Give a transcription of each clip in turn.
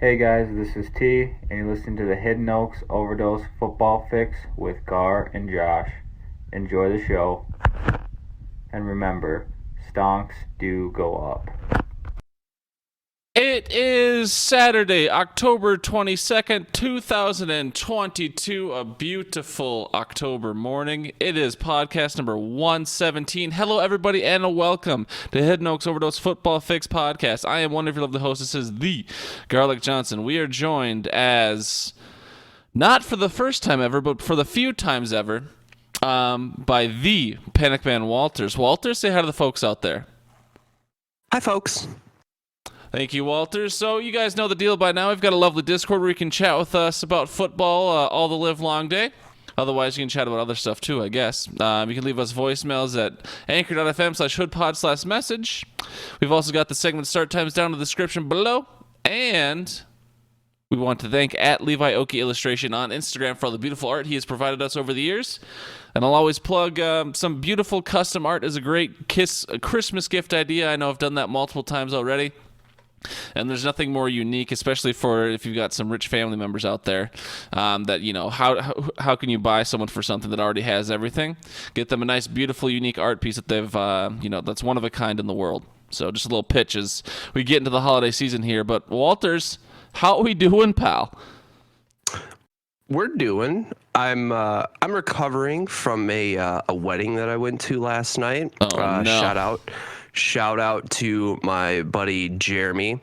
Hey guys, this is T, and you're listening to the Hidden Oaks Overdose Football Fix with Gar and Josh. Enjoy the show, and remember, stonks do go up. It is Saturday, October 22nd, 2022, a beautiful October morning. It is podcast number 117. Hello, everybody, and welcome to Hidden Oaks Overdose Football Fix podcast. I am one of your lovely hostesses, the Garlic Johnson. We are joined as, not for the first time ever, but for the few times ever, by the Panic Man Walters. Walters, say hi to the folks out there. Hi, folks. Thank you, Walter. So you guys know the deal by now. We've got a lovely Discord where you can chat with us about football all the live long day. Otherwise, you can chat about other stuff too, I guess. You can leave us voicemails at anchor.fm/hoodpod/message. We've also got the segment start times down in the description below. And we want to thank at Levi Oki Illustration on Instagram for all the beautiful art he has provided us over the years. And I'll always plug some beautiful custom art is a great Christmas gift idea. I know I've done that multiple times already. And there's nothing more unique, especially for if you've got some rich family members out there, that, you know, how can you buy someone for something that already has everything? Get them a nice, beautiful, unique art piece that they've, that's one of a kind in the world. So just a little pitch as we get into the holiday season here. But Walters, how are we doing, pal? We're doing. I'm recovering from a wedding that I went to last night. Oh, no. Shout out to my buddy Jeremy.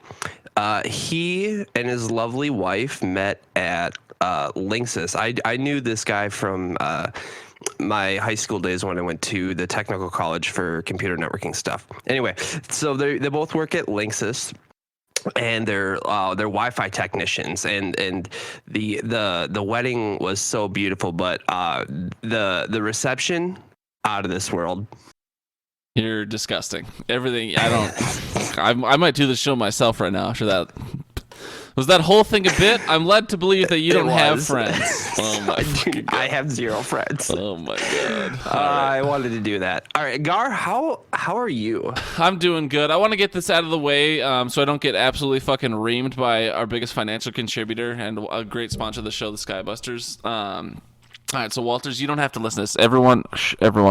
He and his lovely wife met at Linksys. I knew this guy from my high school days when I went to the technical college for computer networking stuff. Anyway, so they both work at Linksys. And they're Wi-Fi technicians, and the wedding was so beautiful, but the reception out of this world. You're disgusting. Everything. I might do the show myself right now after that. Was that whole thing a bit? I'm led to believe that you don't have friends. Oh my God. I have zero friends. Oh my God. I wanted to do that. All right, Gar, how are you? I'm doing good. I want to get this out of the way so I don't get absolutely fucking reamed by our biggest financial contributor and a great sponsor of the show, the Skybusters. All right, so Walters, you don't have to listen to this. Everyone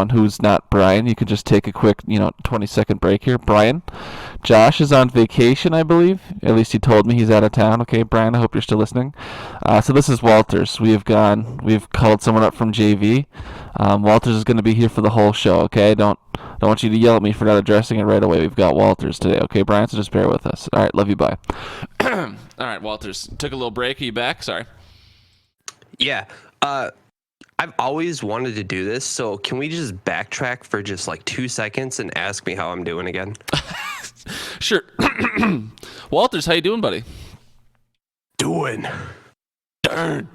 who's not Brian, you can just take a quick, 20-second break here. Brian, Josh is on vacation, I believe. At least he told me he's out of town. Okay, Brian, I hope you're still listening. So this is Walters. We've called someone up from JV. Walters is going to be here for the whole show. Okay, don't want you to yell at me for not addressing it right away. We've got Walters today. Okay, Brian, so just bear with us. All right, love you. Bye. All right, Walters, took a little break. Are you back? Sorry. Yeah. I've always wanted to do this, so can we just backtrack for just like 2 seconds and ask me how I'm doing again? Sure. Walters, how you doing, buddy? Doing. Darn.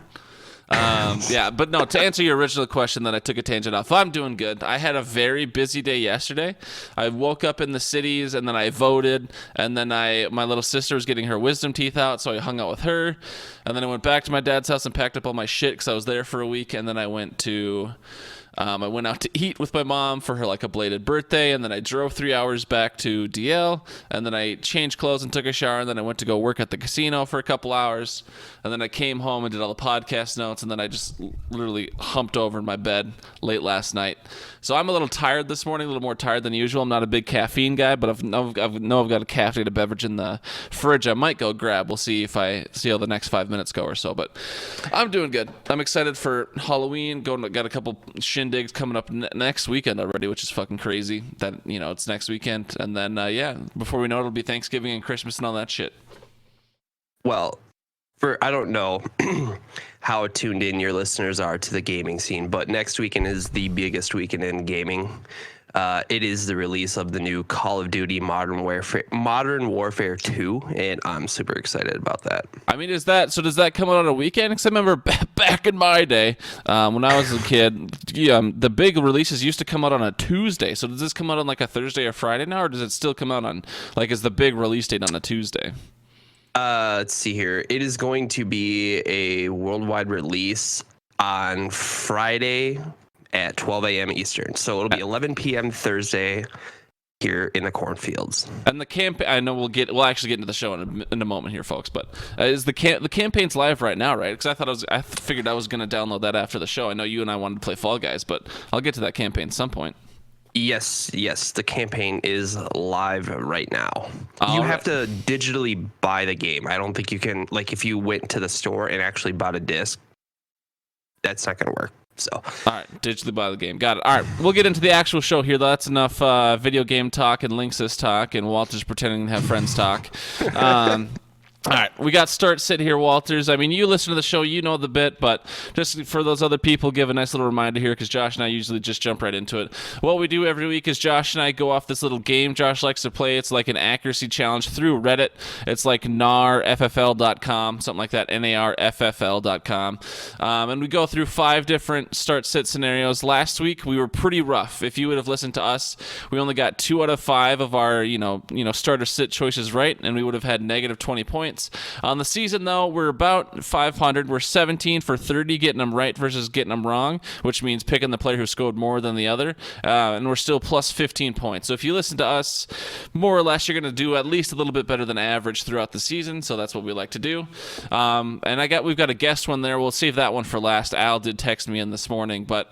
Yeah, but no, to answer your original question that I took a tangent off, I'm doing good. I had a very busy day yesterday. I woke up in the cities, and then I voted, and then my little sister was getting her wisdom teeth out, so I hung out with her, and then I went back to my dad's house and packed up all my shit because I was there for a week, and then I went out to eat with my mom for her a belated birthday, and then I drove 3 hours back to DL, and then I changed clothes and took a shower, and then I went to go work at the casino for a couple hours, and then I came home and did all the podcast notes, and then I just literally humped over in my bed late last night. So I'm a little tired this morning, a little more tired than usual. I'm not a big caffeine guy, but I've got a caffeinated beverage in the fridge I might go grab. We'll see how the next 5 minutes go or so, but I'm doing good. I'm excited for Halloween. Got a couple shindigs coming up next weekend already, which is fucking crazy that, it's next weekend. And then, before we know it, it'll be Thanksgiving and Christmas and all that shit. Well, I don't know how tuned in your listeners are to the gaming scene, but next weekend is the biggest weekend in gaming. It is the release of the new Call of Duty Modern Warfare 2, and I'm super excited about that. I mean, does that come out on a weekend? Because I remember back in my day, when I was a kid, the big releases used to come out on a Tuesday. So does this come out on a Thursday or Friday now, or does it still come out on, is the big release date on a Tuesday? Let's see here. It is going to be a worldwide release on Friday at 12 a.m. Eastern. So it'll be 11 p.m. Thursday here in the cornfields. And the campaign, I know we'll actually get into the show in a moment here, folks. But is the campaign's live right now, right? Because I figured I was going to download that after the show. I know you and I wanted to play Fall Guys, but I'll get to that campaign at some point. Yes, the campaign is live right now. All you right. have to digitally buy the game. I don't think you can, like, if you went to the store and actually bought a disc, that's not going to work. So, all right, digitally buy the game. Got it. All right, we'll get into the actual show here. That's enough video game talk and Linksys talk and Walter's pretending to have friends talk. All right, we got start sit here, Walters. I mean, you listen to the show, you know the bit, but just for those other people, give a nice little reminder here because Josh and I usually just jump right into it. What we do every week is Josh and I go off this little game Josh likes to play. It's like an accuracy challenge through Reddit. It's like narffl.com, something like that, narffl.com. And we go through 5 different start sit scenarios. Last week, we were pretty rough. If you would have listened to us, we only got 2 out of 5 of our, starter sit choices right, and we would have had negative 20 points. On the season, though, we're about 500. We're 17 for 30 getting them right versus getting them wrong, which means picking the player who scored more than the other. And we're still plus 15 points. So if you listen to us, more or less, you're going to do at least a little bit better than average throughout the season. So that's what we like to do. And we've got a guest one there. We'll save that one for last. Al did text me in this morning, but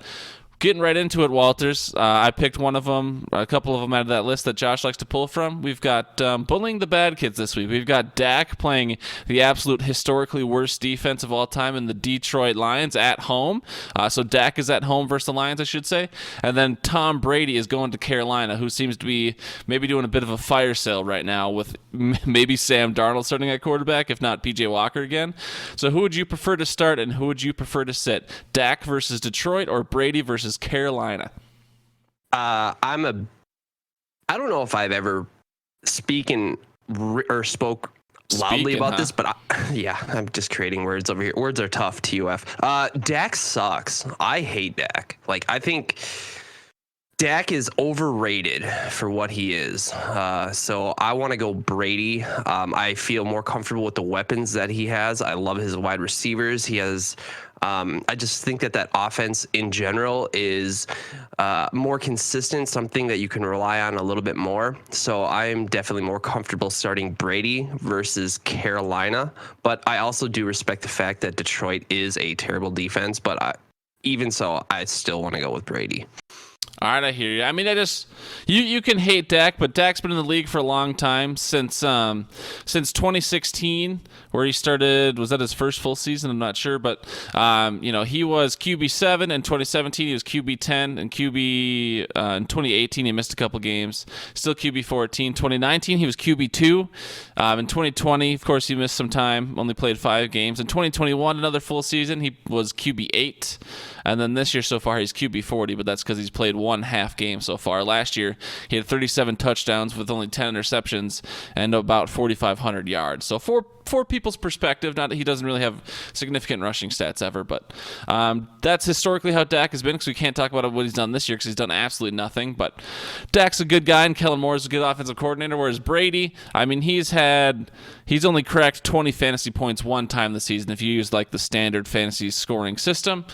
getting right into it, Walters. I picked one of them, a couple of them out of that list that Josh likes to pull from. We've got bullying the bad kids this week. We've got Dak playing the absolute historically worst defense of all time in the Detroit Lions at home. So Dak is at home versus the Lions, I should say. And then Tom Brady is going to Carolina, who seems to be maybe doing a bit of a fire sale right now with maybe Sam Darnold starting at quarterback, if not PJ Walker again. So who would you prefer to start and who would you prefer to sit? Dak versus Detroit or Brady versus Carolina? I don't know if I've ever spoke loudly about this, but I'm just creating words over here. Words are tough, TUF. Dak sucks. I hate Dak. Like, I think Dak is overrated for what he is. So I want to go Brady. I feel more comfortable with the weapons that he has. I love his wide receivers. He has I just think that offense in general is more consistent, something that you can rely on a little bit more. So I'm definitely more comfortable starting Brady versus Carolina. But I also do respect the fact that Detroit is a terrible defense. But even so, I still want to go with Brady. All right, I hear you. I mean, you can hate Dak, but Dak's been in the league for a long time, since 2016, where he started. Was that his first full season? I'm not sure, but he was QB7 in 2017. He was QB10 and QB in 2018. He missed a couple games. Still QB14. 2019, he was QB2. In 2020, of course, he missed some time. Only played 5 games. In 2021, another full season, he was QB8. And then this year so far, he's QB40, but that's because he's played 1 half game so far. Last year, he had 37 touchdowns with only 10 interceptions and about 4,500 yards. So for people's perspective, not that he doesn't really have significant rushing stats ever, but that's historically how Dak has been, because we can't talk about what he's done this year because he's done absolutely nothing. But Dak's a good guy, and Kellen Moore is a good offensive coordinator, whereas Brady, I mean, he's only cracked 20 fantasy points 1 time this season if you use like the standard fantasy scoring system.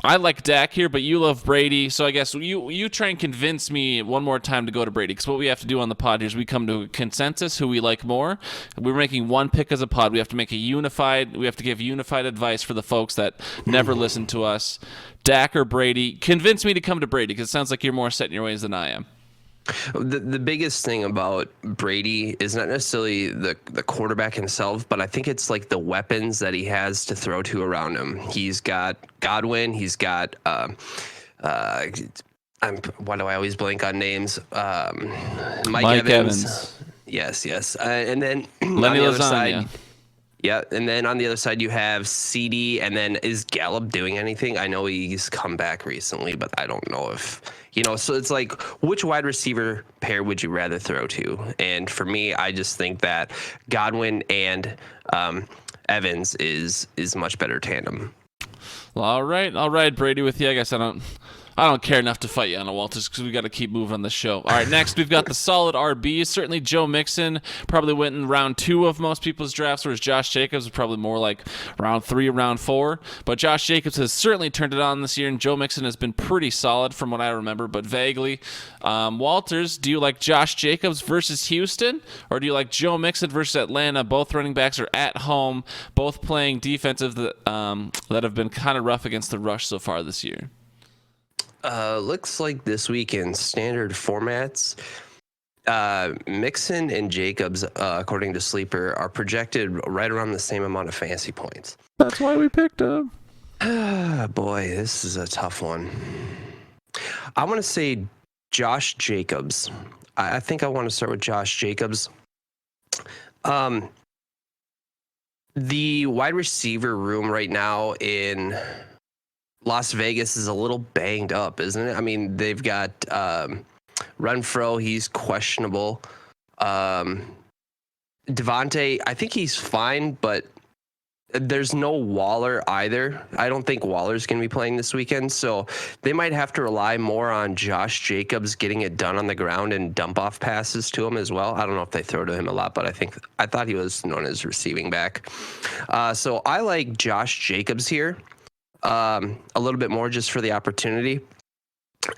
I like Dak here, but you love Brady, so I guess you try and convince me one more time to go to Brady, because what we have to do on the pod here is we come to a consensus who we like more. We're making one pick as a pod. We have to give unified advice for the folks that never listen to us. Dak or Brady? Convince me to come to Brady, because it sounds like you're more set in your ways than I am. The biggest thing about Brady is not necessarily the quarterback himself, but I think it's like the weapons that he has to throw to around him. He's got Godwin. He's got why do I always blank on names? Mike Evans. Yes. And then Lenny on the other Lasagna. side. Yeah, and then on the other side you have CD, and then is Gallup doing anything? I know he's come back recently, but I don't know if, so it's like, which wide receiver pair would you rather throw to? And for me, I just think that Godwin and Evans is much better tandem. Well, all right, Brady with you. I guess I I don't care enough to fight you, Anna Walters, because we got to keep moving on the show. All right, next we've got the solid RBs. Certainly Joe Mixon probably went in round 2 of most people's drafts, whereas Josh Jacobs was probably more like round 3 or round 4. But Josh Jacobs has certainly turned it on this year, and Joe Mixon has been pretty solid from what I remember, but vaguely. Walters, do you like Josh Jacobs versus Houston, or do you like Joe Mixon versus Atlanta? Both running backs are at home, both playing defensive that have been kind of rough against the rush so far this year. Looks like this week in standard formats, Mixon and Jacobs, according to Sleeper, are projected right around the same amount of fantasy points. That's why we picked him. Boy, this is a tough one. I want to say Josh Jacobs. I think I want to start with Josh Jacobs. The wide receiver room right now in Las Vegas is a little banged up, isn't it? I mean, they've got Renfro, he's questionable. Devontae, I think he's fine, but there's no Waller either. I don't think Waller's going to be playing this weekend, so they might have to rely more on Josh Jacobs getting it done on the ground and dump off passes to him as well. I don't know if they throw to him a lot, but I thought he was known as receiving back. So I like Josh Jacobs here. A little bit more just for the opportunity.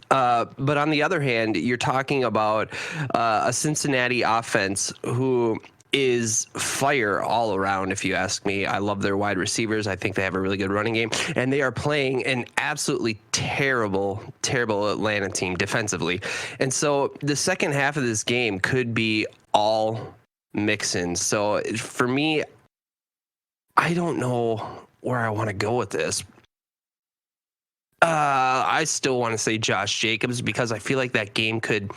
But on the other hand, you're talking about a Cincinnati offense who is fire all around, if you ask me. I love their wide receivers. I think they have a really good running game, and they are playing an absolutely terrible Atlanta team defensively. And so the second half of this game could be all Mixon. So for me, I don't know where I want to go with this. I still want to say Josh Jacobs because I feel like that game could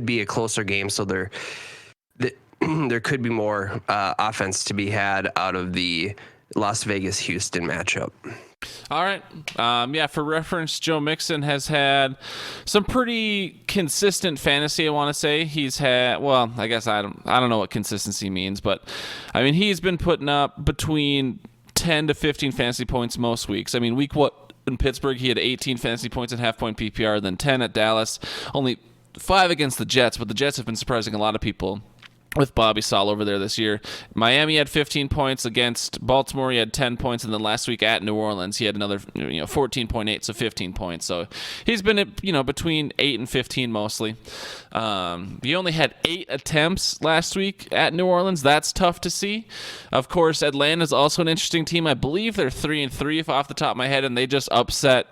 be a closer game. So there could be more offense to be had out of the Las Vegas-Houston matchup. All right. For reference, Joe Mixon has had some pretty consistent fantasy, I want to say. He's had, well, I guess I don't know what consistency means, but I mean, he's been putting up between 10 to 15 fantasy points most weeks. I mean, in Pittsburgh, he had 18 fantasy points and half-point PPR, then 10 at Dallas, only 5 against the Jets, but the Jets have been surprising a lot of people with Bobby Saul over there this year. Miami had 15 points against Baltimore. He had 10 points, and then last week at New Orleans, he had another 14.8, so 15 points. So he's been between 8 and 15 mostly. He only had 8 attempts last week at New Orleans. That's tough to see. Of course, Atlanta's also an interesting team. I believe they're 3-3 if off the top of my head, and they just upset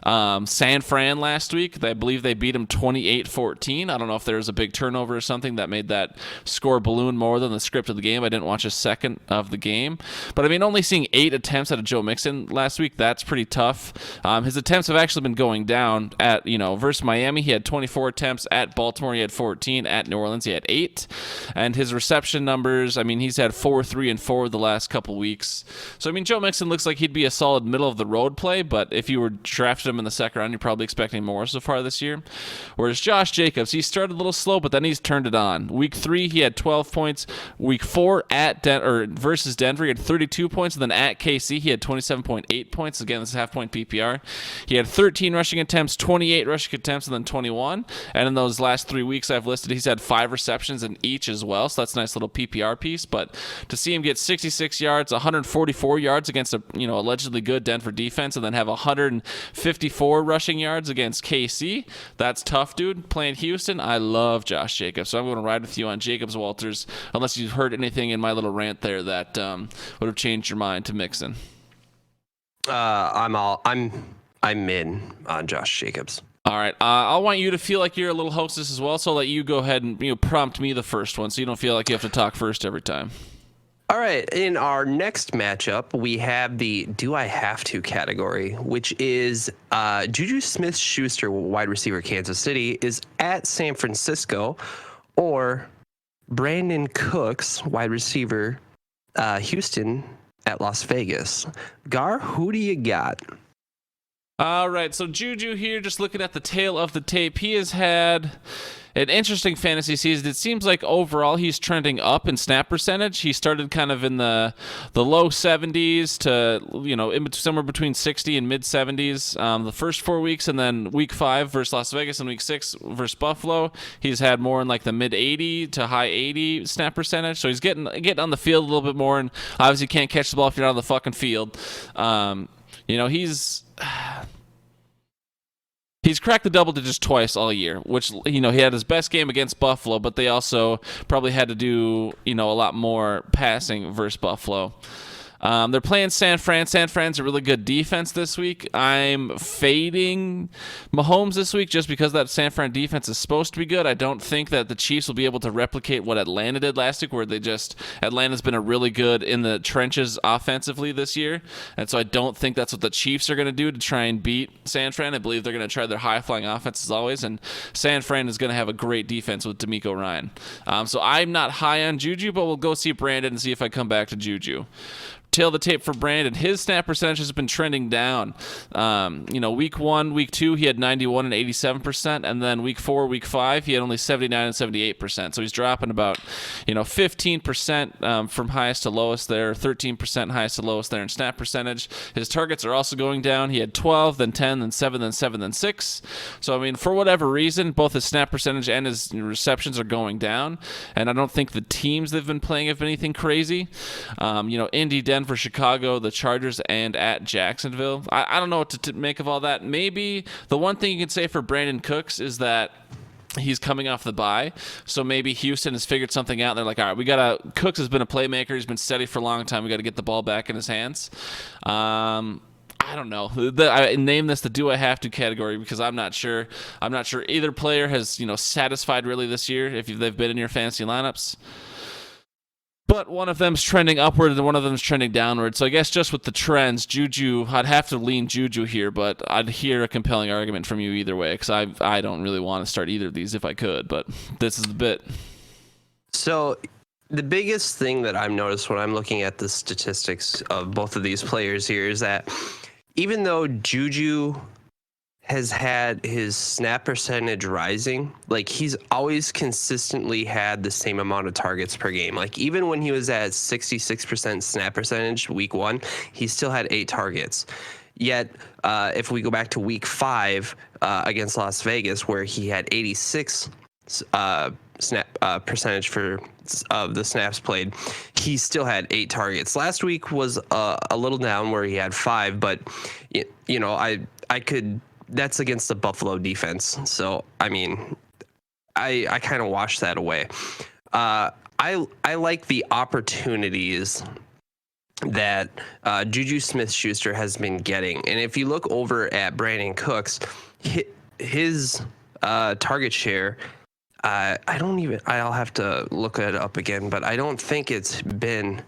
San Fran last week. I believe they beat them 28-14. I don't know if there was a big turnover or something that made that score balloon more than the script of the game. I didn't watch a second of the game, but I mean, only seeing 8 attempts out of Joe Mixon last week, that's pretty tough. His attempts have actually been going down. At versus Miami, he had 24 attempts. At Baltimore, he had 14. At New Orleans, he had 8. And his reception numbers, I mean, he's had 4, 3, and 4 the last couple weeks. So I mean, Joe Mixon looks like he'd be a solid middle of the road play, but if you were drafted him in the second round, you're probably expecting more so far this year. Whereas Josh Jacobs, he started a little slow, but then he's turned it on. Week 3, he had 12 points. Week 4 versus Denver, he had 32 points. And then at KC, he had 27.8 points. Again, this is half-point PPR. He had 13 rushing attempts, 28 rushing attempts, and then 21. And in those last 3 weeks I've listed, he's had 5 receptions in each as well. So that's a nice little PPR piece. But to see him get 66 yards, 144 yards against a allegedly good Denver defense, and then have 154 rushing yards against KC, that's tough, dude. Playing Houston, I love Josh Jacobs. So I'm going to ride with you on Jacobs, Walters, unless you've heard anything in my little rant there that would have changed your mind to Mixon. I'm in on Josh Jacobs. All right. I want you to feel like you're a little hostess as well, so I'll let you go ahead and prompt me the first one so you don't feel like you have to talk first every time. All right. In our next matchup, we have the Do I Have To category, which is Juju Smith-Schuster, wide receiver, Kansas City, is at San Francisco, or Brandon Cooks, wide receiver, Houston, at Las Vegas. Gar, who do you got? All right, so Juju here, just looking at the tail of the tape, he has had an interesting fantasy season. It seems like overall he's trending up in snap percentage. He started kind of in the low 70s to, somewhere between 60 and mid 70s the first 4 weeks, and then week 5 versus Las Vegas and week 6 versus Buffalo, he's had more in like the mid 80 to high 80 snap percentage. So he's getting on the field a little bit more, and obviously can't catch the ball if you're not on the fucking field. He's cracked the double digits twice all year, which, he had his best game against Buffalo, but they also probably had to do, a lot more passing versus Buffalo. They're playing San Fran. San Fran's a really good defense this week. I'm fading Mahomes this week just because that San Fran defense is supposed to be good. I don't think that the Chiefs will be able to replicate what Atlanta did last week, where Atlanta's been a really good in the trenches offensively this year. And so I don't think that's what the Chiefs are going to do to try and beat San Fran. I believe they're going to try their high-flying offense as always, and San Fran is going to have a great defense with D'Amico Ryan. So I'm not high on Juju, but we'll go see Brandon and see if I come back to Juju. Tail the tape for Brandon. His snap percentage has been trending down. Week 1, week 2, he had 91 and 87%, and then week 4, week 5, he had only 79 and 78%. So he's dropping about, 15% from highest to lowest there, 13% highest to lowest there in snap percentage. His targets are also going down. He had 12, then 10, then 7, then 7, then 6. So, for whatever reason, both his snap percentage and his receptions are going down, and I don't think the teams they've been playing have been anything crazy. Indy, Denver, Chicago, the Chargers, and at Jacksonville. I don't know what to make of all that. Maybe the one thing you can say for Brandon Cooks is that he's coming off the bye, so maybe Houston has figured something out. They're like, all right, Cooks has been a playmaker. He's been steady for a long time. We got to get the ball back in his hands. I don't know. I name this the do I have to category because I'm not sure. I'm not sure either player has satisfied really this year if they've been in your fantasy lineups. But one of them's trending upward and one of them's trending downward. So I guess just with the trends, Juju, I'd have to lean Juju here, but I'd hear a compelling argument from you either way because I don't really want to start either of these if I could, but this is the bit. So the biggest thing that I've noticed when I'm looking at the statistics of both of these players here is that even though Juju has had his snap percentage rising, like he's always consistently had the same amount of targets per game. Like even when he was at 66% snap percentage week 1, he still had 8 targets. Yet if we go back to week 5 against Las Vegas, where he had 86 snap percentage for the snaps played, he still had 8 targets. Last week was a little down where he had 5, but I could. That's against the Buffalo defense. So, I kind of wash that away. I like the opportunities that Juju Smith-Schuster has been getting. And if you look over at Brandon Cooks, his target share, I'll have to look it up again, but I don't think it's been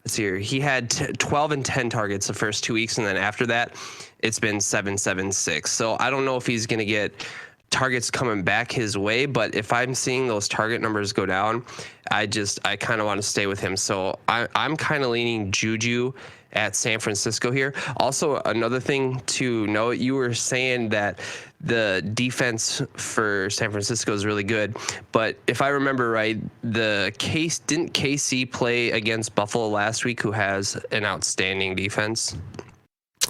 this year. He had 12 and 10 targets the first 2 weeks, and then after that, it's been 7, 7, 6. So I don't know if he's going to get targets coming back his way, but if I'm seeing those target numbers go down, I kind of want to stay with him. So I'm kind of leaning Juju at San Francisco here. Also, another thing to note, you were saying that the defense for San Francisco is really good, but if I remember right, didn't KC play against Buffalo last week, who has an outstanding defense?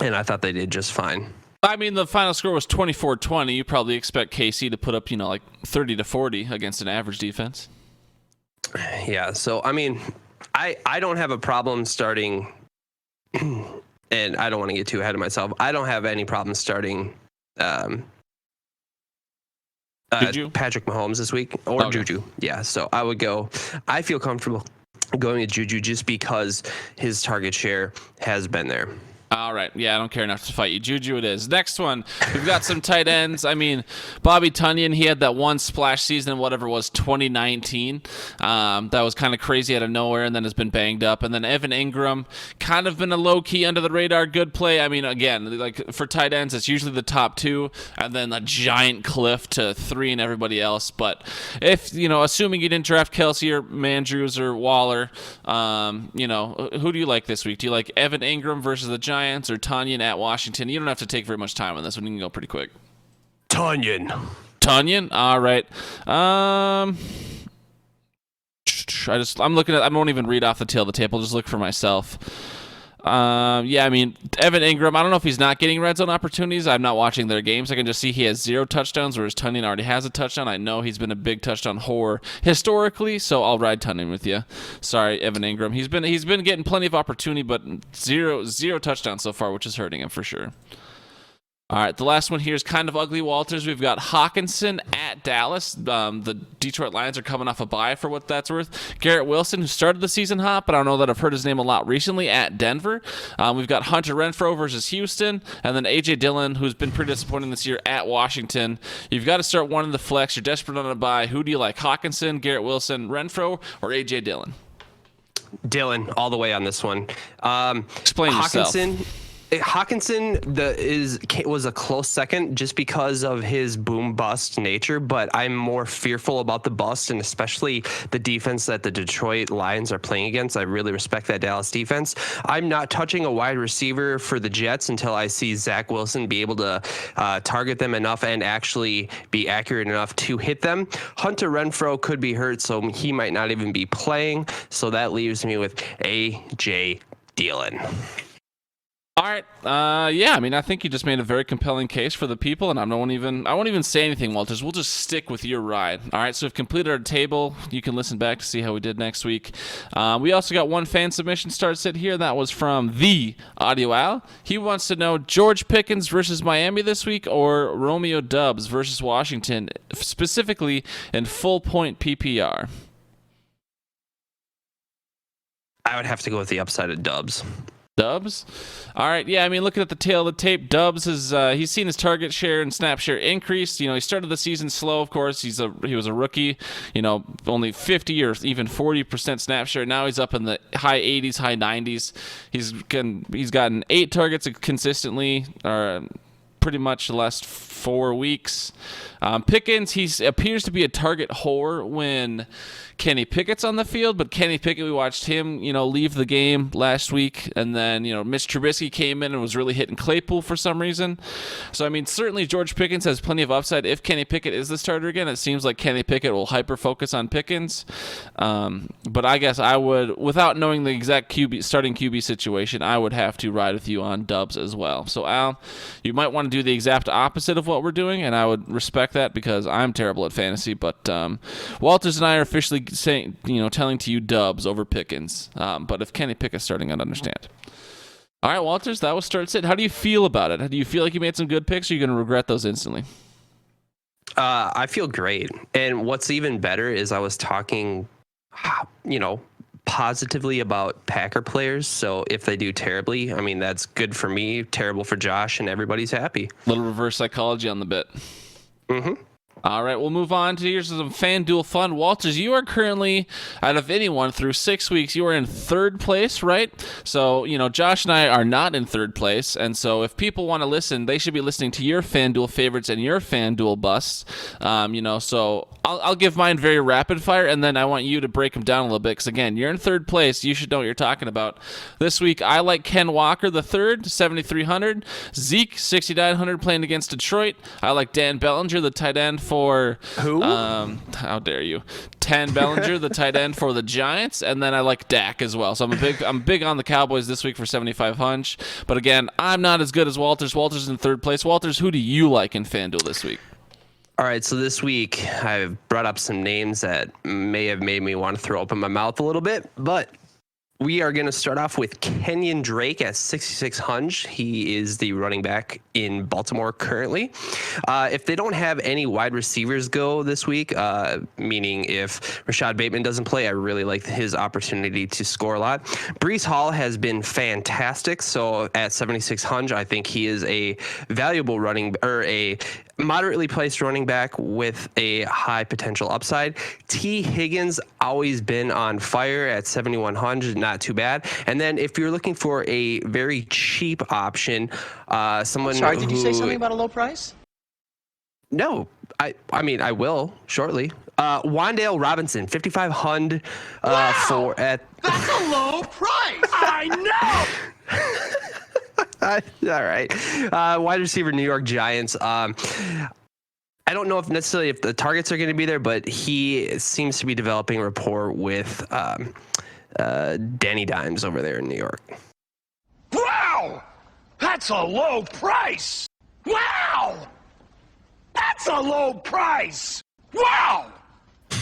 And I thought they did just fine. The final score was 24-20. You probably expect KC to put up, like 30 to 40 against an average defense. Yeah. So, I don't have a problem starting, and I don't want to get too ahead of myself. I don't have any problem starting Patrick Mahomes this week or okay. Juju. Yeah. So I feel comfortable going with Juju just because his target share has been there. All right. Yeah, I don't care enough to fight you. Juju it is. Next one, we've got some tight ends. Bobby Tonyan, he had that one splash season, whatever it was, 2019. That was kind of crazy out of nowhere and then has been banged up. And then Evan Ingram, kind of been a low-key, under-the-radar good play. Again, like for tight ends, it's usually the top 2 and then a giant cliff to 3 and everybody else. But if, assuming you didn't draft Kelsey or Mandrews or Waller, who do you like this week? Do you like Evan Ingram versus the Giants or Tonyan at Washington? You don't have to take very much time on this one. You can go pretty quick. Tonyan. Tunyon. All right. I won't even read off the tail of the tape. I'll just look for myself. Yeah, I mean, Evan Ingram, I don't know if he's not getting red zone opportunities. I'm not watching their games. I can just see he has 0 touchdowns, whereas Tunyon already has a touchdown. I know he's been a big touchdown whore historically, so I'll ride Tunyon with you. Sorry, Evan Ingram. He's been getting plenty of opportunity, but zero touchdowns so far, which is hurting him for sure. All right, the last one here is kind of ugly, Walters. We've got Hawkinson at Dallas. The Detroit Lions are coming off a bye for what that's worth. Garrett Wilson, who started the season hot, but I don't know that I've heard his name a lot recently, at Denver. We've got Hunter Renfrow versus Houston, and then A.J. Dillon, who's been pretty disappointing this year, at Washington. You've got to start one in the flex. You're desperate on a bye. Who do you like, Hawkinson, Garrett Wilson, Renfrow, or A.J. Dillon? Dillon, all the way on this one. Explain yourself. Hawkinson was a close second just because of his boom bust nature, but I'm more fearful about the bust, and especially the defense that the Detroit Lions are playing against. I really respect that Dallas defense. I'm not touching a wide receiver for the Jets until I see Zach Wilson be able to target them enough and actually be accurate enough to hit them. Hunter Renfrow could be hurt, so he might not even be playing. So that leaves me with A.J. Dillon. All right. Yeah, I mean, I think you just made a very compelling case for the people, and I won't even say anything, Walters. We'll just stick with your ride. All right, so we've completed our table. You can listen back to see how we did next week. We also got one fan submission start sit here. That was from the Audio Al. He wants to know George Pickens versus Miami this week or Romeo Doubs versus Washington, specifically in full point PPR. I would have to go with the upside of Doubs. Dubs? All right, yeah, I mean, looking at the tail of the tape, Dubs has he's seen his target share and snap share increase. You know, he started the season slow, of course. He was a rookie, you know, only 50 or even 40% snap share. Now he's up in the high 80s, high 90s. He's gotten 8 targets consistently, or pretty much the last 4 weeks. Pickens, he appears to be a target whore when Kenny Pickett's on the field, but Kenny Pickett, we watched him, you know, leave the game last week, and then, you know, Mitch Trubisky came in and was really hitting Claypool for some reason. So, I mean, certainly George Pickens has plenty of upside if Kenny Pickett is the starter again. It seems like Kenny Pickett will hyper-focus on Pickens. But I guess I would, without knowing the exact starting QB situation, I would have to ride with you on Dubs as well. So, Al, you might want to do the exact opposite of what we're doing, and I would respect that because I'm terrible at fantasy. But Walters and I are officially telling to you Dubs over Pickens. But if Kenny Pickett's starting, I'd understand. All right, Walters, that was start sit. How do you feel about it? Do you feel like you made some good picks, or are you going to regret those instantly? I feel great. And what's even better is I was talking, positively about Packer players. So if they do terribly, I mean, that's good for me, terrible for Josh, and everybody's happy. Little reverse psychology on the bit. Mm-hmm. All right, we'll move on to here's some FanDuel Fun. Walters, you are currently, out of anyone through 6 weeks, you are in 3rd place, right? So, Josh and I are not in 3rd place, and so if people want to listen, they should be listening to your FanDuel favorites and your FanDuel busts. So I'll give mine very rapid fire, and then I want you to break them down a little bit, because again, you're in 3rd place. You should know what you're talking about. This week, I like Ken Walker the third, 7,300. Zeke, 6,900, playing against Detroit. I like Dan Bellinger, the tight end for who? How dare you? 10 Bellinger, the tight end for the Giants, and then I like Dak as well. So I'm big on the Cowboys this week for 7,500. But again, I'm not as good as Walters. Walters in 3rd place. Walters, who do you like in FanDuel this week? All right, so this week I've brought up some names that may have made me want to throw open my mouth a little bit, but we are going to start off with Kenyon Drake at 6,600. He is the running back in Baltimore currently. If they don't have any wide receivers go this week, meaning if Rashad Bateman doesn't play, I really like his opportunity to score a lot. Breece Hall has been fantastic. So at 7,600, I think he is a valuable a moderately placed running back with a high potential upside. T. Higgins always been on fire at 7,100, not too bad. And then if you're looking for a very cheap option, someone. Sorry, did you say something about a low price? No, I mean I will shortly. Wan'Dale Robinson, 5,500 wow! That's a low price. I know. All right. Wide receiver, New York Giants. I don't know if necessarily if the targets are going to be there, but he seems to be developing rapport with Danny Dimes over there in New York. Wow! That's a low price! Wow! That's a low price! Wow!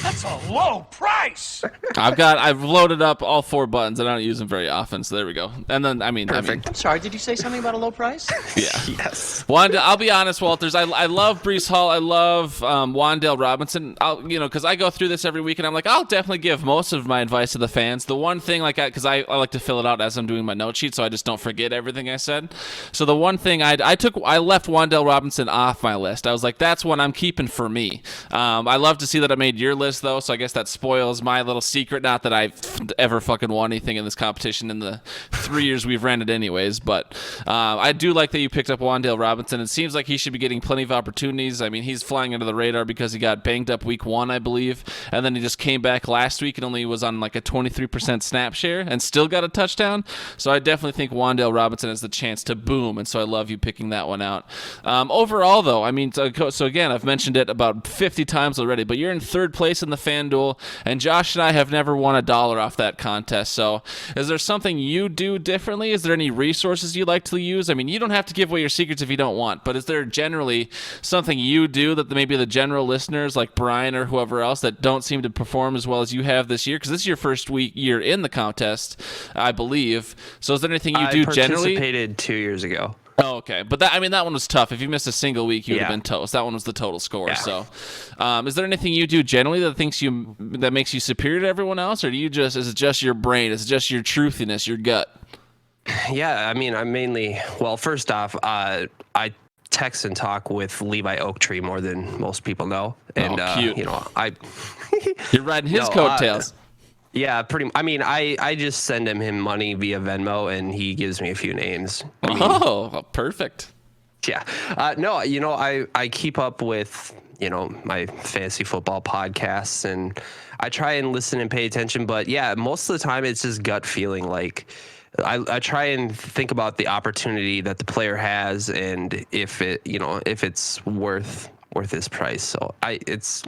That's a low price! I've loaded up all 4 buttons. I don't use them very often, so there we go. And then, Perfect. I'm sorry, did you say something about a low price? Yeah. Yes. I'll be honest, Walters. I love Breece Hall. I love Wan'Dale Robinson. Because I go through this every week, and I'm like, I'll definitely give most of my advice to the fans. The one thing, because I like to fill it out as I'm doing my note sheet, so I just don't forget everything I said. So the one thing I left Wan'Dale Robinson off my list. I was like, that's one I'm keeping for me. I love to see that I made your list though, so I guess that spoils my little secret. Not that I've ever fucking won anything in this competition in the 3 years we've ran it anyways, but I do like that you picked up Wan'Dale Robinson. It seems like he should be getting plenty of opportunities. I mean, he's flying under the radar because he got banged up week 1, I believe, and then he just came back last week and only was on like a 23% snap share and still got a touchdown. So I definitely think Wan'Dale Robinson has the chance to boom, and so I love you picking that one out. Overall, though, I mean, so again, I've mentioned it about 50 times already, but you're in 3rd place in the FanDuel, and Josh and I have never won $1 off that contest. So is there something you do differently? Is there any resources you like to use? I mean, you don't have to give away your secrets if you don't want, but is there generally something you do that maybe the general listeners like Brian or whoever else that don't seem to perform as well as you have this year? Because this is your first year in the contest, I believe. So is there anything you do generally? I participated 2 years ago. Oh, okay. But that one was tough. If you missed a single week, you would have been toast. That one was the total score. Yeah. So, is there anything you do generally that makes you superior to everyone else, or is it just your brain? Is it just your truthiness, your gut? Yeah, I mean, first off, I text and talk with Levi Oaktree more than most people know, and cute. You're riding his coattails. Yeah, I just send him money via Venmo, and he gives me a few names. Perfect. Yeah. I keep up with, my fantasy football podcasts, and I try and listen and pay attention. But, yeah, most of the time it's just gut feeling. Like, I try and think about the opportunity that the player has and if it's worth his price. So it's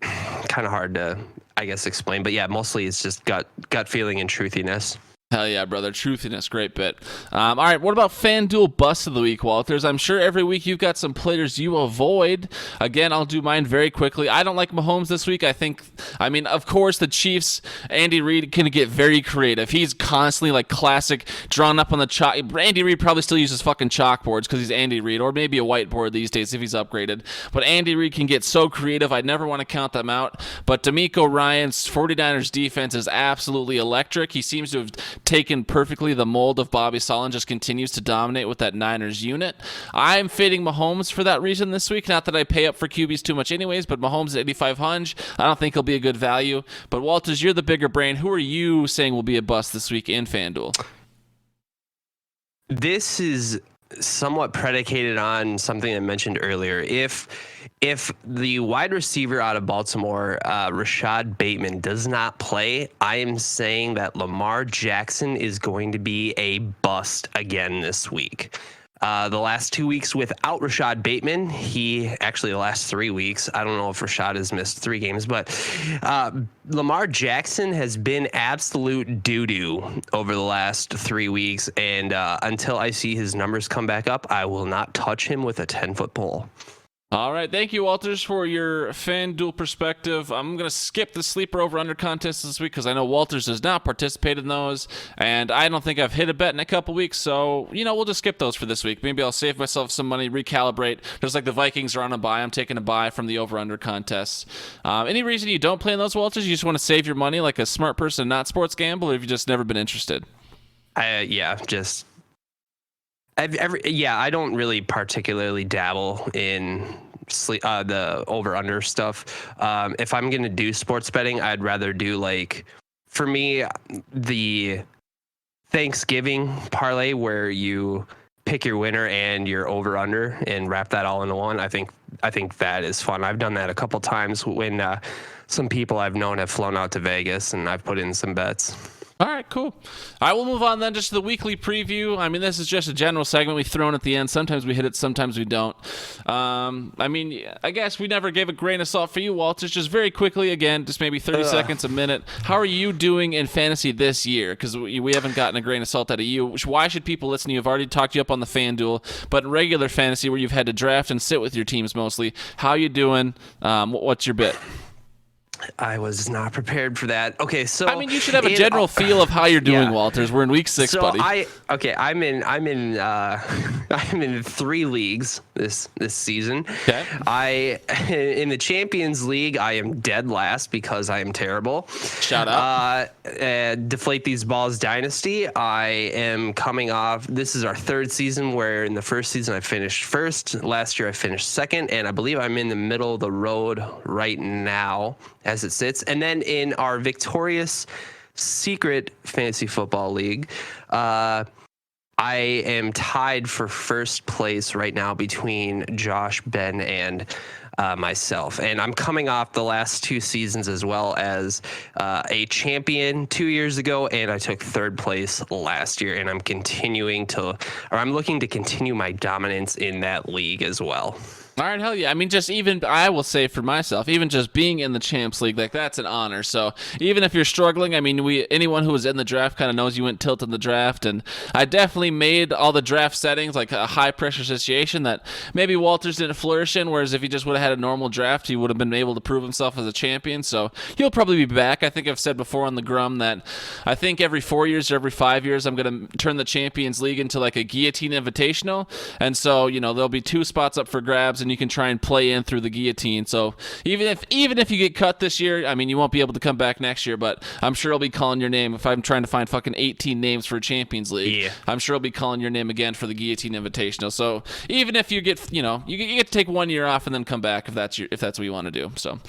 kind of hard to, I guess, explain, but yeah, mostly it's just gut feeling and truthiness. Hell yeah, brother. Truthiness, great bit. All right, what about FanDuel Bust of the Week, Walters? I'm sure every week you've got some players you avoid. Again, I'll do mine very quickly. I don't like Mahomes this week. Of course, the Chiefs, Andy Reid can get very creative. He's constantly like classic, drawn up on the chalk. Andy Reid probably still uses fucking chalkboards because he's Andy Reid, or maybe a whiteboard these days if he's upgraded. But Andy Reid can get so creative, I'd never want to count them out. But DeMeco Ryans' 49ers defense is absolutely electric. He seems to have taken perfectly the mold of Bobby Sala and just continues to dominate with that Niners unit. I'm fading Mahomes for that reason this week. Not that I pay up for QBs too much anyways, but Mahomes at 8,500, I don't think he'll be a good value. But Walters, you're the bigger brain. Who are you saying will be a bust this week in FanDuel? This is somewhat predicated on something I mentioned earlier. If the wide receiver out of Baltimore, Rashad Bateman, does not play, I am saying that Lamar Jackson is going to be a bust again this week. The last 2 weeks without Rashad Bateman, the last 3 weeks, I don't know if Rashad has missed 3 games, but Lamar Jackson has been absolute doo-doo over the last 3 weeks, and until I see his numbers come back up, I will not touch him with a 10-foot pole. All right. Thank you, Walters, for your FanDuel perspective. I'm going to skip the sleeper over-under contest this week because I know Walters does not participate in those, and I don't think I've hit a bet in a couple weeks, so, we'll just skip those for this week. Maybe I'll save myself some money, recalibrate. Just like the Vikings are on a bye, I'm taking a bye from the over-under contests. Any reason you don't play in those, Walters? You just want to save your money like a smart person, not sports gamble, or have you just never been interested? I don't really particularly dabble in the over-under stuff. If I'm going to do sports betting, I'd rather do, for me, the Thanksgiving parlay where you pick your winner and your over-under and wrap that all into one. I think that is fun. I've done that a couple times when some people I've known have flown out to Vegas, and I've put in some bets. All right, cool. All right, we'll move on then just to the weekly preview. I mean, this is just a general segment we throw in at the end. Sometimes we hit it, sometimes we don't. I mean, I guess we never gave a grain of salt for you, Walters. Just very quickly, again, just maybe 30 seconds, a minute. How are you doing in fantasy this year? Because we haven't gotten a grain of salt out of you. Why should people listen to you? I've already talked you up on the FanDuel, but in regular fantasy where you've had to draft and sit with your teams mostly, how you doing? What's your bit? I was not prepared for that. Okay, so I mean, you should have a general feel of how you're doing, Walters. We're in week 6, so buddy. I'm in 3 leagues this season. Okay. In the Champions League, I am dead last because I am terrible. Shout out. Deflate These Balls Dynasty. I am coming off. This is our 3rd season where in the first season I finished first. Last year I finished second, and I believe I'm in the middle of the road right now as it sits. And then in our victorious secret fantasy football league, I am tied for first place right now between Josh, Ben, and myself. And I'm coming off the last 2 seasons as well as a champion 2 years ago, and I took 3rd place last year, and I'm looking to continue my dominance in that league as well. All right, hell yeah. I mean, just even, I will say for myself, even just being in the Champs League, like, that's an honor. So even if you're struggling, I mean, anyone who was in the draft kind of knows you went tilt in the draft, and I definitely made all the draft settings like a high-pressure situation that maybe Walters didn't flourish in, whereas if he just would have had a normal draft, he would have been able to prove himself as a champion. So he'll probably be back. I think I've said before on the Grum that I think every 4 years or every 5 years, I'm going to turn the Champions League into like a guillotine invitational, and so, there'll be 2 spots up for grabs, and you can try and play in through the guillotine. So even if you get cut this year, I mean, you won't be able to come back next year, but I'm sure I'll be calling your name. If I'm trying to find fucking 18 names for a Champions League, I'm sure I'll be calling your name again for the guillotine invitational. So even if you get, you get to take 1 year off and then come back if that's what you want to do. So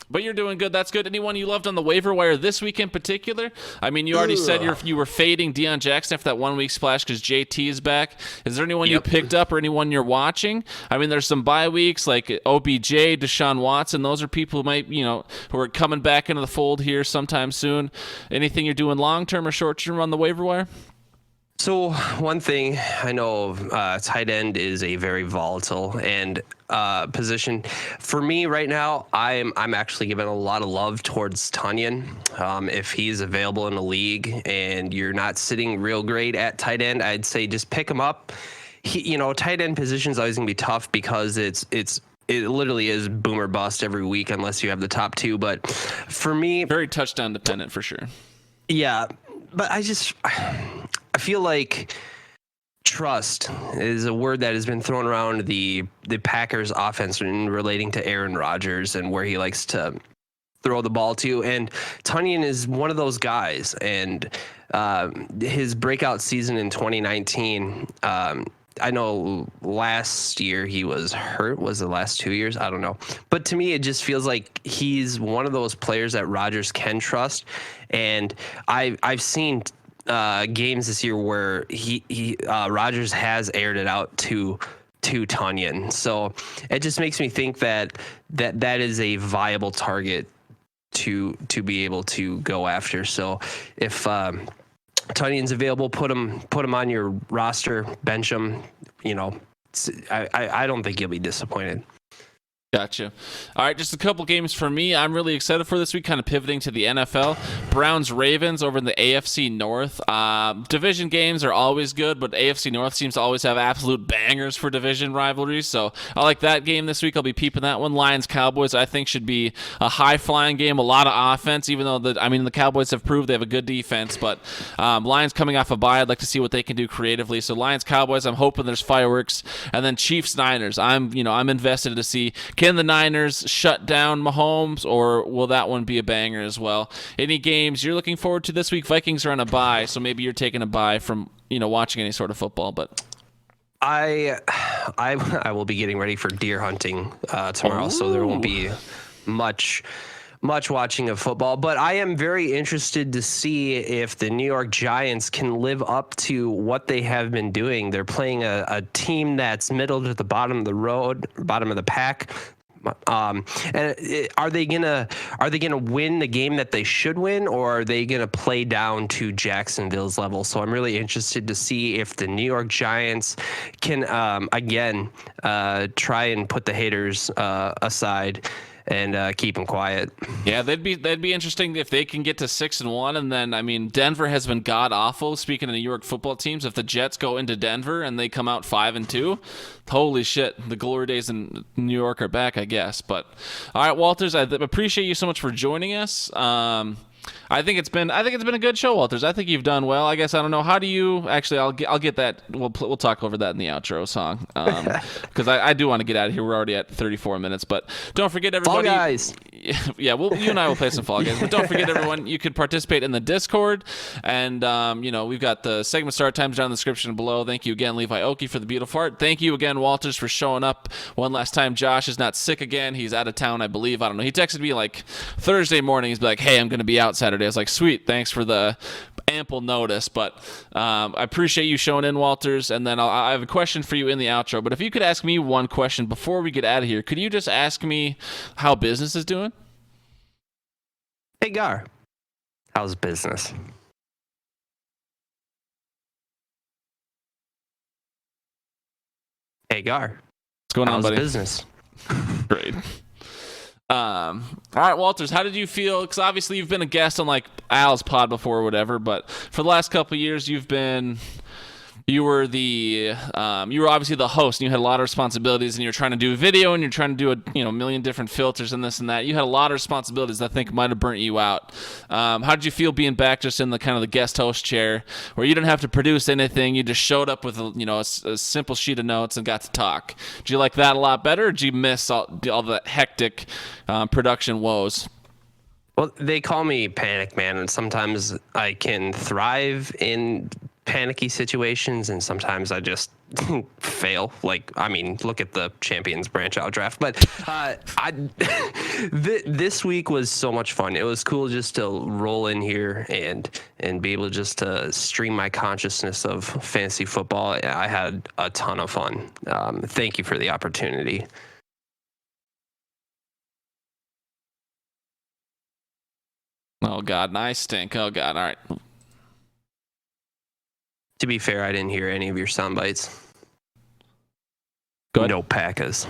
but you're doing good. That's good. Anyone you loved on the waiver wire this week in particular? I mean, you already said you were fading Deion Jackson after that 1 week splash because JT is back. Is there anyone you picked up or anyone you're watching? I mean, there's some bye weeks like OBJ, Deshaun Watson. Those are people who might, who are coming back into the fold here sometime soon. Anything you're doing long-term or short-term on the waiver wire? So one thing I know, tight end is a very volatile and position. For me right now, I'm actually giving a lot of love towards Tunyon. If he's available in the league and you're not sitting real great at tight end, I'd say just pick him up. Tight end position is always gonna be tough because it literally is boom or bust every week unless you have the top 2. But for me, very touchdown dependent for sure. Yeah, but I feel like trust is a word that has been thrown around the Packers offense in relating to Aaron Rodgers and where he likes to throw the ball to. And Tunyon is one of those guys. And his breakout season in 2019, I know last year he was hurt. Was the last 2 years? I don't know. But to me, it just feels like he's one of those players that Rodgers can trust. And I've seen games this year where Rodgers has aired it out to Tunyon. So it just makes me think that is a viable target to be able to go after. So if Tunyon's available, put him on your roster, bench him. I don't think you'll be disappointed. Gotcha. All right, just a couple games for me. I'm really excited for this week, kind of pivoting to the NFL. Browns-Ravens over in the AFC North. Division games are always good, but AFC North seems to always have absolute bangers for division rivalries, so I like that game this week. I'll be peeping that one. Lions-Cowboys, I think, should be a high-flying game, a lot of offense, even though the Cowboys have proved they have a good defense, but Lions coming off a bye, I'd like to see what they can do creatively. So Lions-Cowboys, I'm hoping there's fireworks. And then Chiefs-Niners, I'm invested to see, can the Niners shut down Mahomes, or will that one be a banger as well? Any games you're looking forward to this week? Vikings are on a bye, so maybe you're taking a bye from watching any sort of football. But I will be getting ready for deer hunting tomorrow, so there won't be much watching of football. But I am very interested to see if the New York Giants can live up to what they have been doing. They're playing a team that's middle to the bottom of the road, bottom of the pack. Are they gonna win the game that they should win, or are they gonna play down to Jacksonville's level? So I'm really interested to see if the New York Giants can again try and put the haters aside and keep them quiet. Yeah, they'd be interesting if they can get to 6-1, and then I mean Denver has been god awful. Speaking of New York football teams, if the Jets go into Denver and they come out 5-2, holy shit, the glory days in New York are back, I guess. But all right, Walters, I appreciate you so much for joining us. I think it's been a good show, Walters. I think you've done well. I guess I don't know. How do you actually? I'll get that. We'll talk over that in the outro song because I do want to get out of here. We're already at 34 minutes, but don't forget everybody. Fall Guys. Yeah, you and I will play some Fall Guys, but don't forget everyone. You could participate in the Discord, and we've got the segment start times down in the description below. Thank you again, Levi Oki, for the beautiful art. Thank you again, Walters, for showing up one last time. Josh is not sick again. He's out of town, I believe. I don't know. He texted me like Thursday morning. He's like, "Hey, I'm going to be out Saturday." I was like, "Sweet, thanks for the ample notice." But I appreciate you showing in, Walters. And then I have a question for you in the outro. But if you could ask me one question before we get out of here, could you just ask me how business is doing? Hey, Gar, how's business? Hey, Gar, What's going on, how's buddy? business? Great. All right, Walters, how did you feel? Because obviously you've been a guest on like Al's pod before or whatever, but for the last couple of years you were obviously the host, and you had a lot of responsibilities, and you're trying to do video, and you're trying to do a million different filters and this and that. You had a lot of responsibilities I think might have burnt you out. How did you feel being back just in the kind of the guest host chair, where you didn't have to produce anything, you just showed up with a simple sheet of notes and got to talk? Did you like that a lot better, or did you miss all the hectic production woes? Well, they call me Panic Man, and sometimes I can thrive in panicky situations, and sometimes I just fail. Like, I mean, look at the Champions branch out draft. But this week was so much fun. It was cool just to roll in here and be able just to stream my consciousness of fantasy football. I had a ton of fun. Thank you for the opportunity. Oh God, and I stink. Oh God, all right. To be fair, I didn't hear any of your sound bites. Go ahead. No Packers.